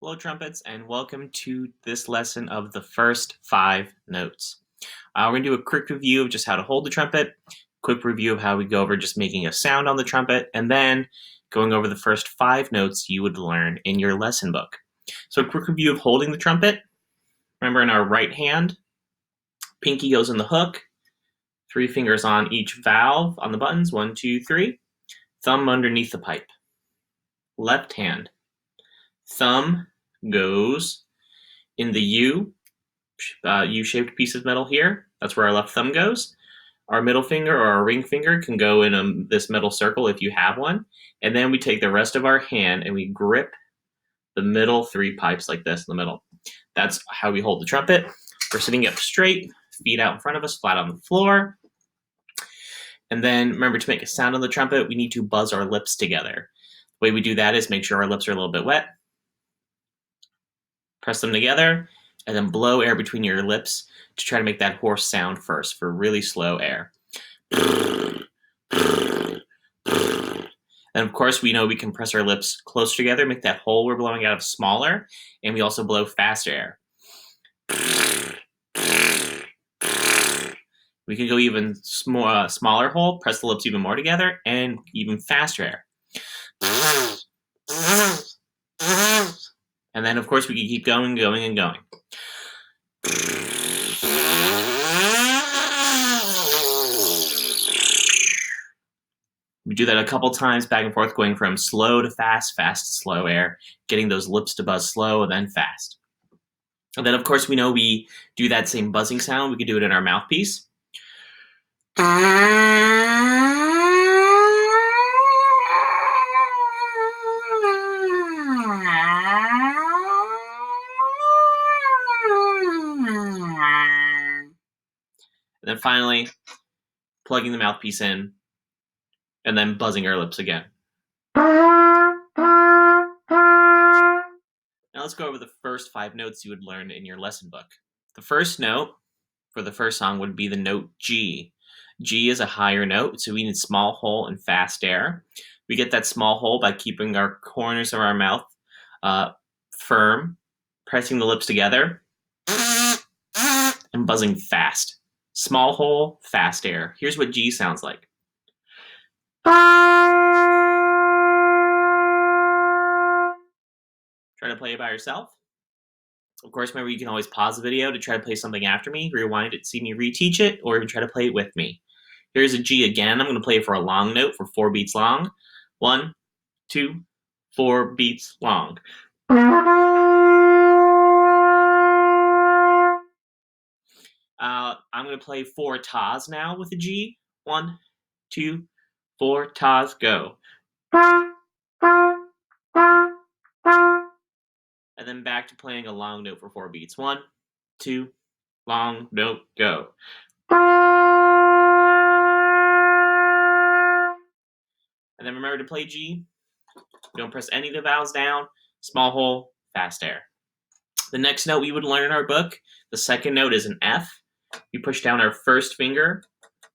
Hello, trumpets, and welcome to this lesson of the first 5 notes. We're going to do a quick review of just how to hold the trumpet, quick review of how we go over just making a sound on the trumpet, and then going over the first 5 notes you would learn in your lesson book. So a quick review of holding the trumpet. Remember, in our right hand, pinky goes in the hook, 3 fingers on each valve on the buttons, 1, 2, 3, thumb underneath the pipe. Left hand, thumb goes in the U-shaped piece of metal here. That's where our left thumb goes. Our middle finger or our ring finger can go in this metal circle if you have one. And then we take the rest of our hand and we grip the middle 3 pipes like this in the middle. That's how we hold the trumpet. We're sitting up straight, feet out in front of us, flat on the floor. And then remember, to make a sound on the trumpet, we need to buzz our lips together. The way we do that is make sure our lips are a little bit wet. Press them together, and then blow air between your lips to try to make that hoarse sound first for really slow air. And of course, we know we can press our lips closer together, make that hole we're blowing out of smaller, and we also blow fast air. We can go even smaller hole, press the lips even more together, and even faster air. And then, of course, we can keep going, and going. We do that a couple times, back and forth, going from slow to fast, fast to slow air, getting those lips to buzz slow and then fast. And then, of course, we know we do that same buzzing sound. We can do it in our mouthpiece. And then finally, plugging the mouthpiece in, and then buzzing our lips again. Now let's go over the first 5 notes you would learn in your lesson book. The first note for the first song would be the note G. G is a higher note, so we need small hole and fast air. We get that small hole by keeping our corners of our mouth firm, pressing the lips together, and buzzing fast. Small hole, fast air. Here's what G sounds like. Try to play it by yourself. Of course, remember, you can always pause the video to try to play something after me, rewind it, see me reteach it, or even try to play it with me. Here's a G again. I'm going to play it for a long note for 4 beats long. 1, 2, 4 beats long. I'm going to play 4 tas now with a G. 1, 2, 4 tas, go. And then back to playing a long note for 4 beats. 1, 2, long note, go. And then remember to play G. Don't press any of the vowels down. Small hole, fast air. The next note we would learn in our book, the second note, is an F. We push down our first finger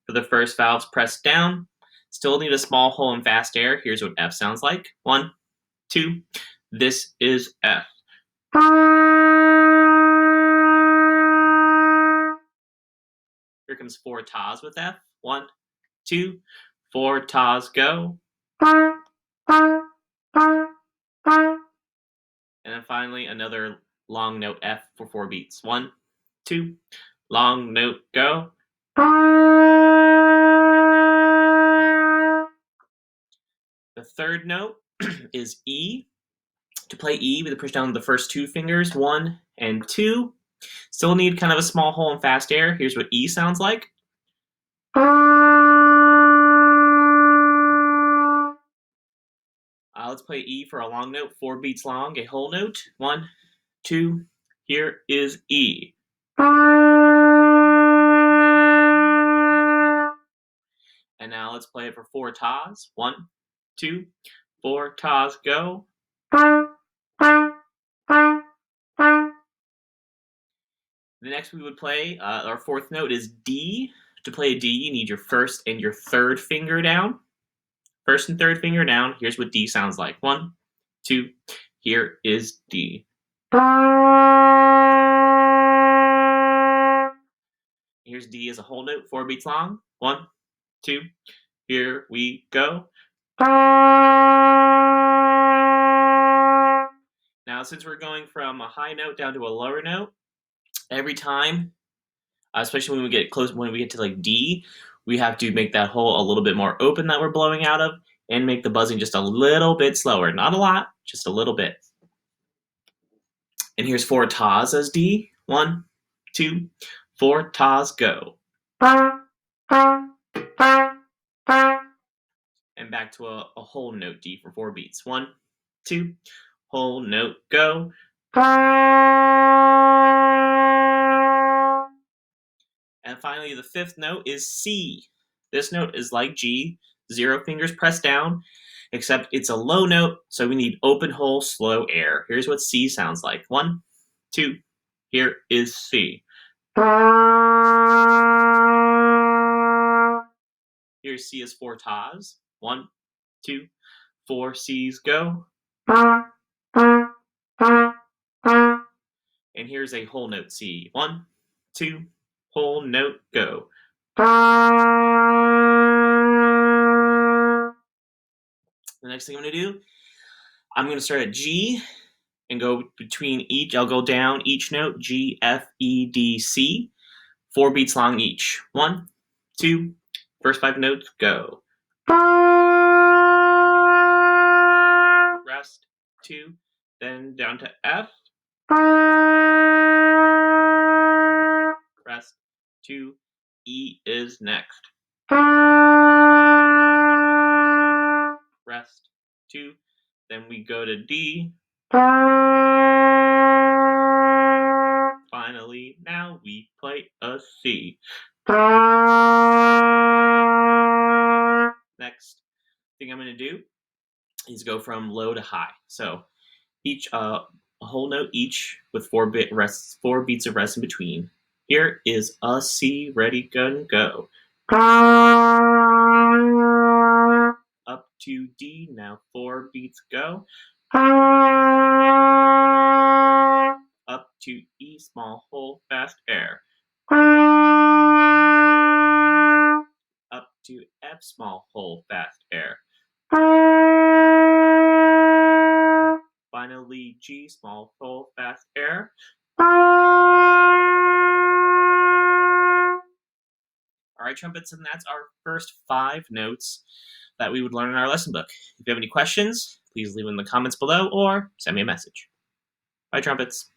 for the first valves, press down. Still need a small hole and fast air. Here's what F sounds like. 1, 2. This is F. Here comes 4 tas with F. 1, 2, 4 tas, go. And then finally, another long note F for 4 beats. 1, 2, long note, go. The third note is E. To play E, we push down the first 2 fingers, 1 and 2. Still need kind of a small hole and fast air. Here's what E sounds like. Let's play E for a long note, 4 beats long, a whole note. 1, 2, here is E. And now let's play it for 4 tas. 1, 2, 4 tas, go. The next we would play, our 4th note is D. To play a D, you need your first and your third finger down. First and third finger down. Here's what D sounds like. 1, 2, here is D. Here's D as a whole note, 4 beats long. 1, 2, here we go. Now, since we're going from a high note down to a lower note, every time, especially when we get to like D, we have to make that hole a little bit more open that we're blowing out of, and make the buzzing just a little bit slower. Not a lot, just a little bit. And here's 4 tas as D. 1, 2, 4 tas, go. And back to a whole note D for 4 beats. 1, 2, whole note, go. And finally, the 5th note is C. This note is like G, 0 fingers pressed down, except it's a low note, so we need open hole, slow air. Here's what C sounds like. 1, 2, here is C. Here's C as 4 tas. 1, 2, 4 C's, go. And here's a whole note C. 1, 2, whole note, go. The next thing I'm going to do, I'm going to start at G and go between each. I'll go down each note, G, F, E, D, C, 4 beats long each. 1, 2, first 5 notes, go. Rest, 2, then down to F. Rest, 2, E is next. Rest, 2, then we go to D. Finally, now we play a C. Next thing I'm going to do is go from low to high. So each a whole note each with 4 beats of rest in between. Here is a C, ready, go. Up to D, now 4 beats, go. Up to E, small hole, fast air. Up to F, small hole, fast air. Finally, G, small hole, fast air. All right, trumpets, and that's our first 5 notes that we would learn in our lesson book. If you have any questions, please leave them in the comments below or send me a message. Bye, trumpets.